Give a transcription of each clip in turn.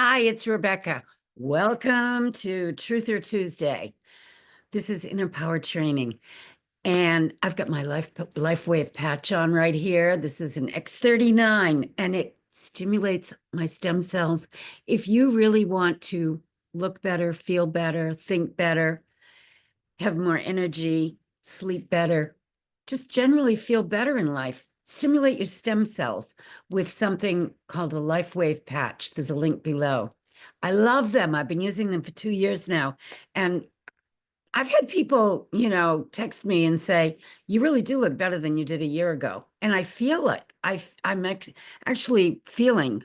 Hi, it's Rebecca. Welcome to Truther Tuesday. This is Inner Power Training, and I've got my Lifewave patch on right here. This is an X39, and it stimulates my stem cells. If you really want to look better, feel better, think better, have more energy, sleep better, just generally feel better in life, stimulate your stem cells with something called a Lifewave patch. There's a link below. I love them. I've been using them for 2 years now. And I've had people, text me and say, you really do look better than you did a year ago. And I feel it. I'm actually feeling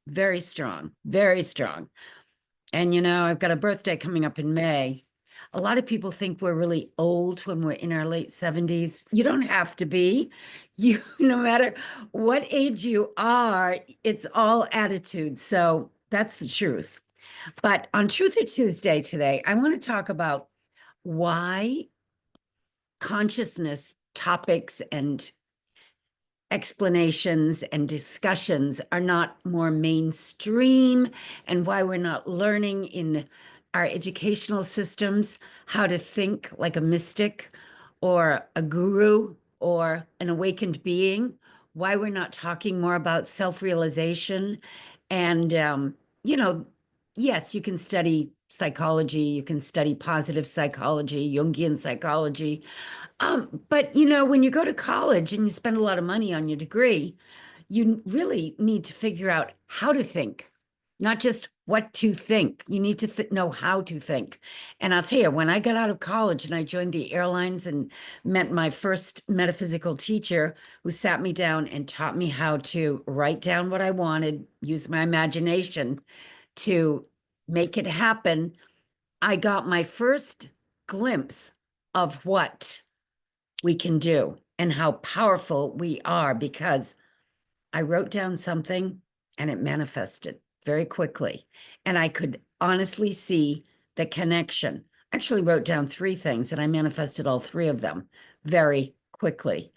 very strong, very strong. And, I've got a birthday coming up in May. A lot of people think we're really old when we're in our late 70s. You don't have to be. No matter what age you are, it's all attitude. So that's the truth. But on Truth or Tuesday today, I want to talk about why consciousness topics and explanations and discussions are not more mainstream, and why we're not learning in our educational systems how to think like a mystic or a guru or an awakened being, why we're not talking more about self-realization. And, yes, you can study psychology, you can study positive psychology, Jungian psychology, but when you go to college and you spend a lot of money on your degree, you really need to figure out how to think, not just what to think. You need to know how to think. And I'll tell you, when I got out of college and I joined the airlines and met my first metaphysical teacher who sat me down and taught me how to write down what I wanted, use my imagination to make it happen, I got my first glimpse of what we can do and how powerful we are, because I wrote down something and it manifested very quickly. And I could honestly see the connection. I actually wrote down 3 things and I manifested all 3 of them very quickly.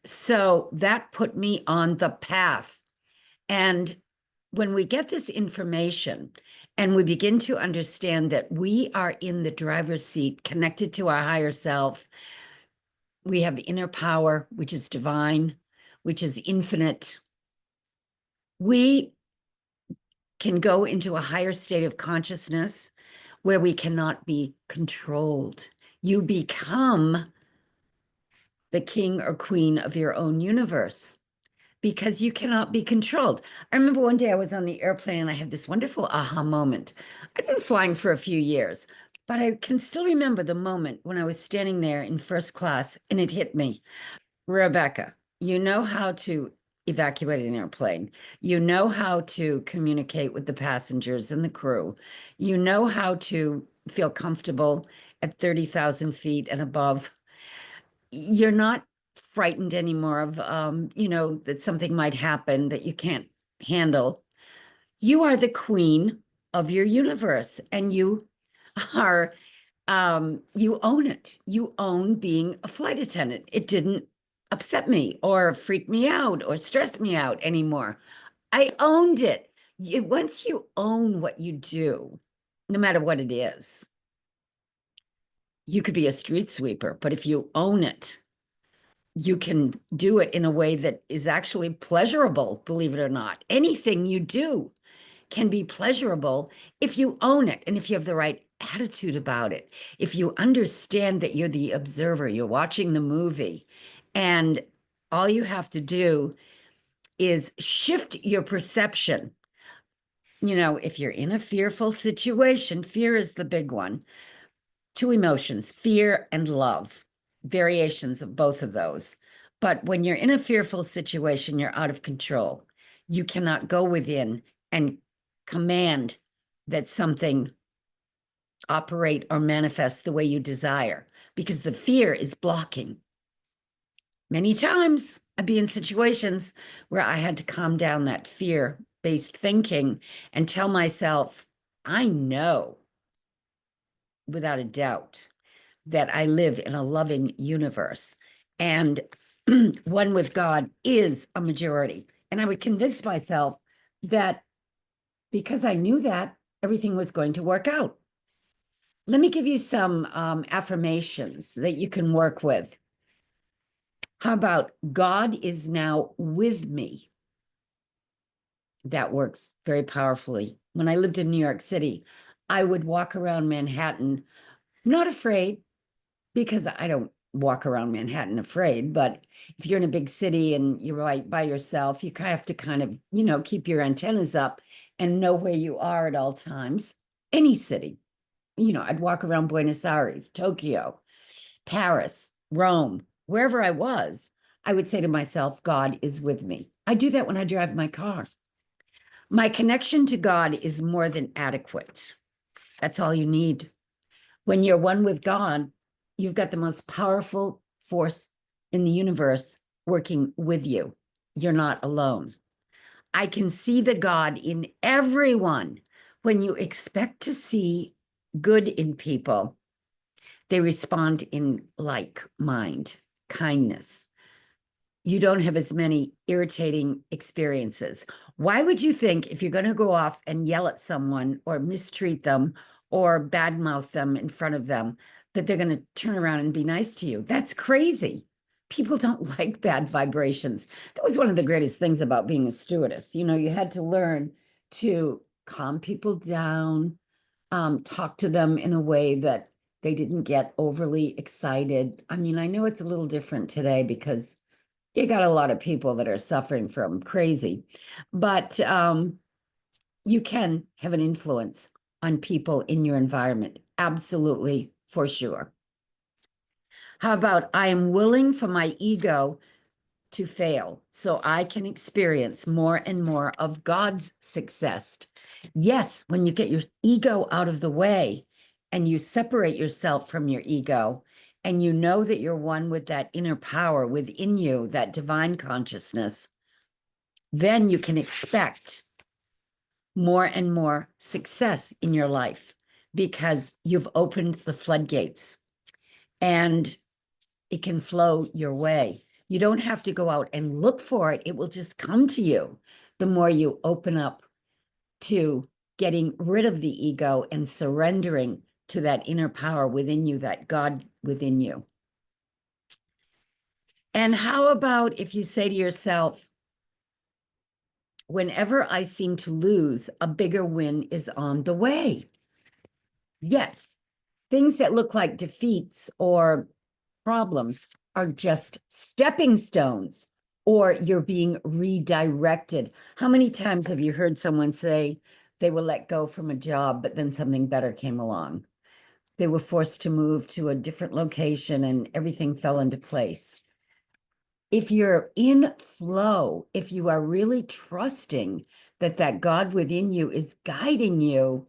So that put me on the path. And when we get this information and we begin to understand that we are in the driver's seat, connected to our higher self, we have inner power, which is divine, which is infinite. We can go into a higher state of consciousness where we cannot be controlled. You become the king or queen of your own universe because you cannot be controlled. I remember one day I was on the airplane and I had this wonderful aha moment. I'd been flying for a few years, but I can still remember the moment when I was standing there in first class and it hit me. Rebecca, you know how to evacuate an airplane. You know how to communicate with the passengers and the crew. You know how to feel comfortable at 30,000 feet and above. You're not frightened anymore of, that something might happen that you can't handle. You are the queen of your universe, and you are, you own it. You own being a flight attendant. It didn't upset me or freak me out or stress me out anymore. I owned it. Once you own what you do, no matter what it is, you could be a street sweeper, but if you own it, you can do it in a way that is actually pleasurable, believe it or not. Anything you do can be pleasurable if you own it and if you have the right attitude about it. If you understand that you're the observer, you're watching the movie, and all you have to do is shift your perception. If you're in a fearful situation, fear is the big one. 2 emotions, fear and love, variations of both of those. But when you're in a fearful situation, you're out of control. You cannot go within and command that something operate or manifest the way you desire, because the fear is blocking. Many times I'd be in situations where I had to calm down that fear-based thinking and tell myself, I know without a doubt that I live in a loving universe, and one with God is a majority. And I would convince myself that because I knew that everything was going to work out. Let me give you some affirmations that you can work with. How about God is now with me? That works very powerfully. When I lived in New York City, I would walk around Manhattan, not afraid, because I don't walk around Manhattan afraid, but if you're in a big city and you're right by yourself, you have to kind of, keep your antennas up and know where you are at all times. Any city, I'd walk around Buenos Aires, Tokyo, Paris, Rome, wherever I was, I would say to myself, God is with me. I do that when I drive my car. My connection to God is more than adequate. That's all you need. When you're one with God, you've got the most powerful force in the universe working with you. You're not alone. I can see the God in everyone. When you expect to see good in people, they respond in like mind, kindness. You don't have as many irritating experiences. Why would you think if you're going to go off and yell at someone or mistreat them or badmouth them in front of them, that they're going to turn around and be nice to you? That's crazy. People don't like bad vibrations. That was one of the greatest things about being a stewardess. You had to learn to calm people down, talk to them in a way that they didn't get overly excited. I mean, I know it's a little different today because you got a lot of people that are suffering from crazy, but you can have an influence on people in your environment. Absolutely, for sure. How about I am willing for my ego to fail so I can experience more and more of God's success? Yes, when you get your ego out of the way and you separate yourself from your ego, and you know that you're one with that inner power within you, that divine consciousness, then you can expect more and more success in your life because you've opened the floodgates and it can flow your way. You don't have to go out and look for it. It will just come to you the more you open up to getting rid of the ego and surrendering to that inner power within you, that God within you. And how about if you say to yourself, whenever I seem to lose, a bigger win is on the way? Yes, things that look like defeats or problems are just stepping stones, or you're being redirected. How many times have you heard someone say they were let go from a job, but then something better came along? They were forced to move to a different location and everything fell into place. If you're in flow, if you are really trusting that God within you is guiding you,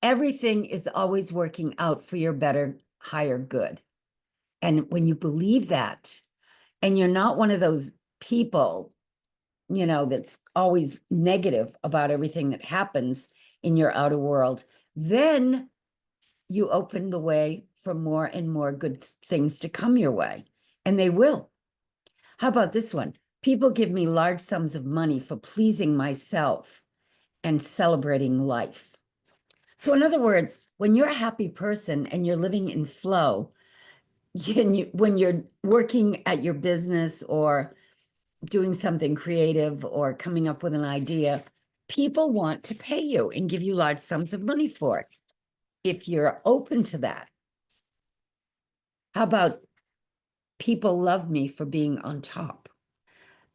everything is always working out for your better, higher good. And when you believe that, and you're not one of those people, that's always negative about everything that happens in your outer world, then you open the way for more and more good things to come your way. And they will. How about this one? People give me large sums of money for pleasing myself and celebrating life. So in other words, when you're a happy person and you're living in flow, when you're working at your business or doing something creative or coming up with an idea, people want to pay you and give you large sums of money for it, if you're open to that. How about people love me for being on top?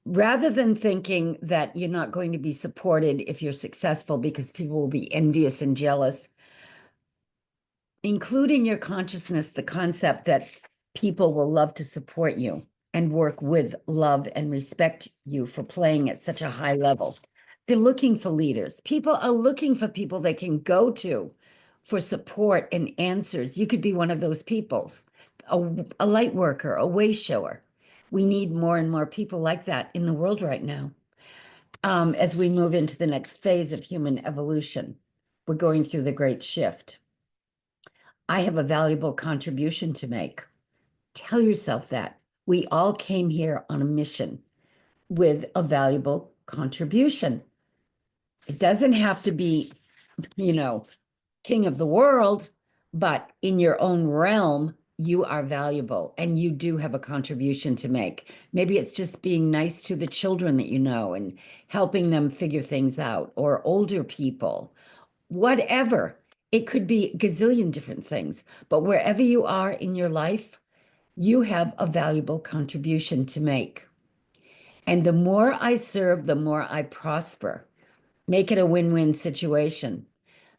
Rather than thinking that you're not going to be supported if you're successful because people will be envious and jealous, include in your consciousness the concept that people will love to support you and work with, love, and respect you for playing at such a high level. They're looking for leaders. People are looking for people they can go to for support and answers. You could be one of those people, a light worker, a way shower. We need more and more people like that in the world right now. As we move into the next phase of human evolution, we're going through the great shift. I have a valuable contribution to make. Tell yourself that. We all came here on a mission with a valuable contribution. It doesn't have to be, you know, king of the world, but in your own realm, you are valuable and you do have a contribution to make. Maybe it's just being nice to the children that you know and helping them figure things out, or older people, whatever. It could be a gazillion different things, but wherever you are in your life, you have a valuable contribution to make. And the more I serve, the more I prosper. Make it a win-win situation.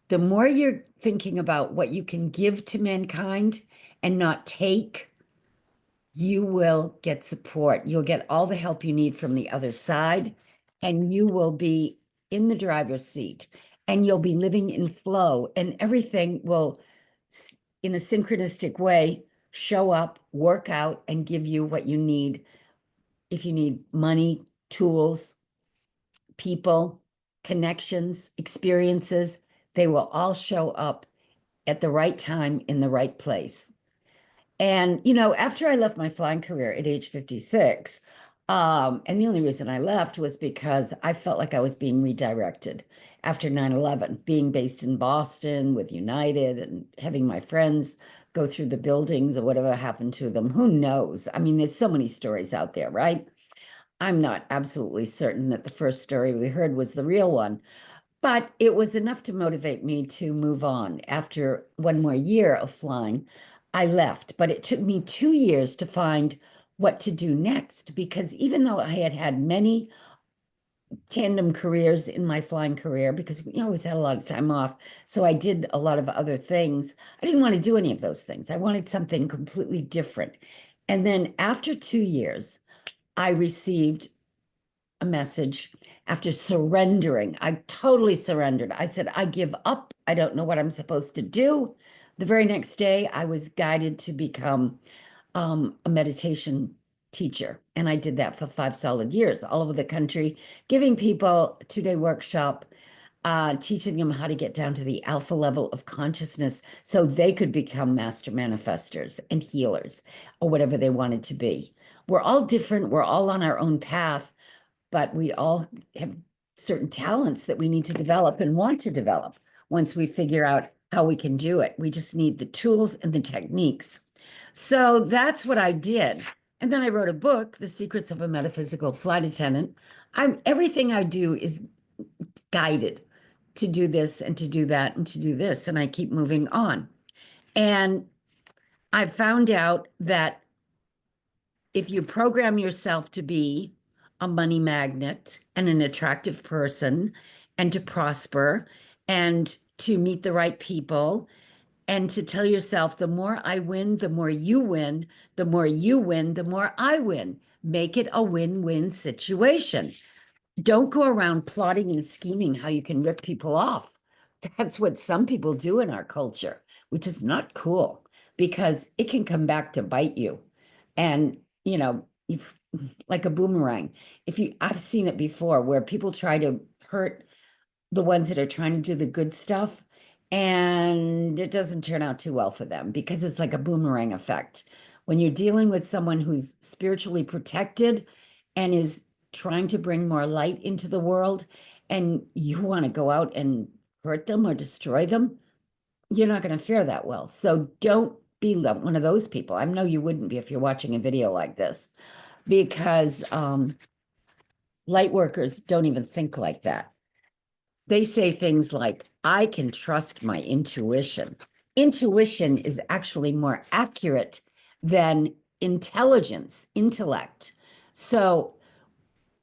The more you're thinking about what you can give to mankind and not take, you will get support. You'll get all the help you need from the other side, and you will be in the driver's seat, and you'll be living in flow, and everything will, in a synchronistic way, show up, work out, and give you what you need. If you need money, tools, people, connections, experiences, they will all show up at the right time in the right place. And, after I left my flying career at age 56, and the only reason I left was because I felt like I was being redirected after 9/11, being based in Boston with United and having my friends go through the buildings or whatever happened to them. Who knows? I mean, there's so many stories out there, right? I'm not absolutely certain that the first story we heard was the real one, but it was enough to motivate me to move on. After one more year of flying, I left, but it took me 2 years to find what to do next, because even though I had had many tandem careers in my flying career, because we always had a lot of time off, so I did a lot of other things. I didn't want to do any of those things. I wanted something completely different. And then after 2 years, I received a message after surrendering. I totally surrendered. I said, I give up. I don't know what I'm supposed to do. The very next day, I was guided to become a meditation teacher. And I did that for 5 solid years all over the country, giving people a 2-day workshop, teaching them how to get down to the alpha level of consciousness so they could become master manifestors and healers or whatever they wanted to be. We're all different. We're all on our own path, but we all have certain talents that we need to develop and want to develop once we figure out how we can do it. We just need the tools and the techniques. So that's what I did. And then I wrote a book, The Secrets of a Metaphysical Flight Attendant. Everything I do is guided to do this and to do that and to do this, and I keep moving on. And I found out that if you program yourself to be a money magnet and an attractive person and to prosper and to meet the right people and to tell yourself, the more I win, the more you win, the more you win, the more I win. Make it a win-win situation. Don't go around plotting and scheming how you can rip people off. That's what some people do in our culture, which is not cool because it can come back to bite you. And, if, like a boomerang. I've seen it before where people try to hurt the ones that are trying to do the good stuff, and it doesn't turn out too well for them because it's like a boomerang effect. When you're dealing with someone who's spiritually protected and is trying to bring more light into the world, and you want to go out and hurt them or destroy them, you're not going to fare that well. So don't be one of those people. I know you wouldn't be if you're watching a video like this, because light workers don't even think like that. They say things like, I can trust my intuition. Intuition is actually more accurate than intelligence, intellect. So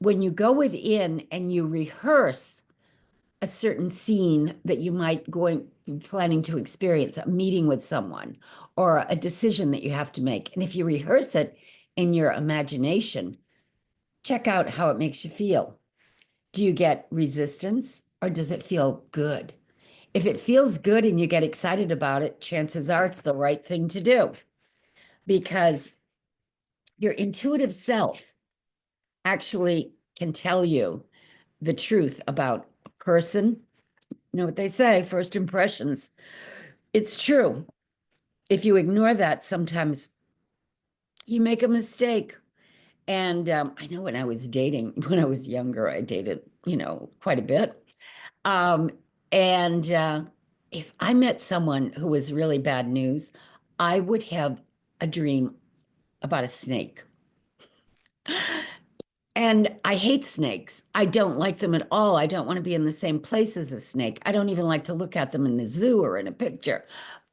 when you go within and you rehearse a certain scene that you might planning to experience, a meeting with someone or a decision that you have to make, and if you rehearse it in your imagination, check out how it makes you feel. Do you get resistance or does it feel good? If it feels good and you get excited about it, chances are it's the right thing to do, because your intuitive self actually can tell you the truth about a person. You know what they say, first impressions. It's true. If you ignore that, sometimes you make a mistake. And I know when I was dating, when I was younger, I dated, quite a bit. Um, and if I met someone who was really bad news, I would have a dream about a snake. And I hate snakes. I don't like them at all. I don't want to be in the same place as a snake. I don't even like to look at them in the zoo or in a picture.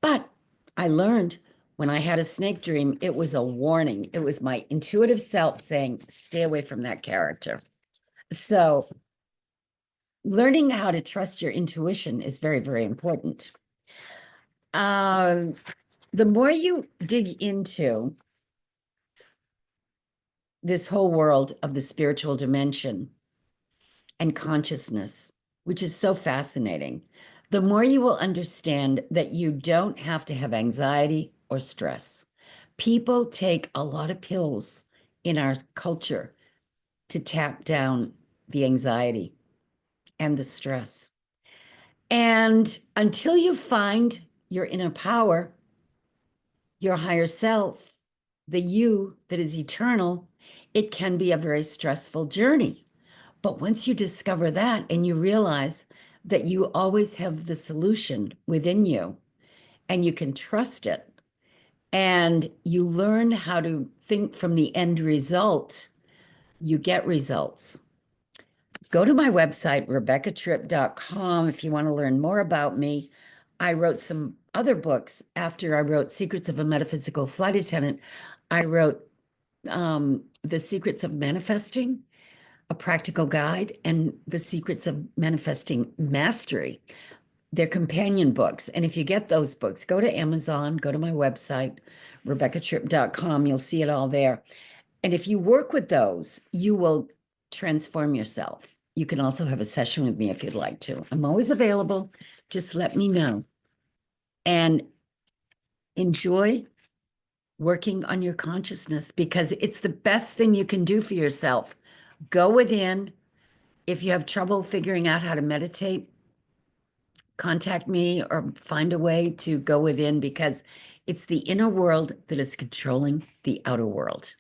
But I learned when I had a snake dream, it was a warning. It was my intuitive self saying, stay away from that character. So learning how to trust your intuition is very, very important. Uh, the more you dig into this whole world of the spiritual dimension and consciousness, which is so fascinating, the more you will understand that you don't have to have anxiety or stress. People take a lot of pills in our culture to tap down the anxiety and the stress. And until you find your inner power, your higher self, the you that is eternal, it can be a very stressful journey. But once you discover that and you realize that you always have the solution within you and you can trust it, and you learn how to think from the end result, you get results. Go to my website, rebeccatripp.com, if you want to learn more about me. I wrote some other books after I wrote Secrets of a Metaphysical Flight Attendant. I wrote The Secrets of Manifesting, a practical guide, and The Secrets of Manifesting Mastery. They're companion books. And if you get those books, go to Amazon, go to my website, rebeccatripp.com. You'll see it all there. And if you work with those, you will transform yourself. You can also have a session with me if you'd like to. I'm always available. Just let me know. And enjoy working on your consciousness because it's the best thing you can do for yourself. Go within. If you have trouble figuring out how to meditate, contact me or find a way to go within because it's the inner world that is controlling the outer world.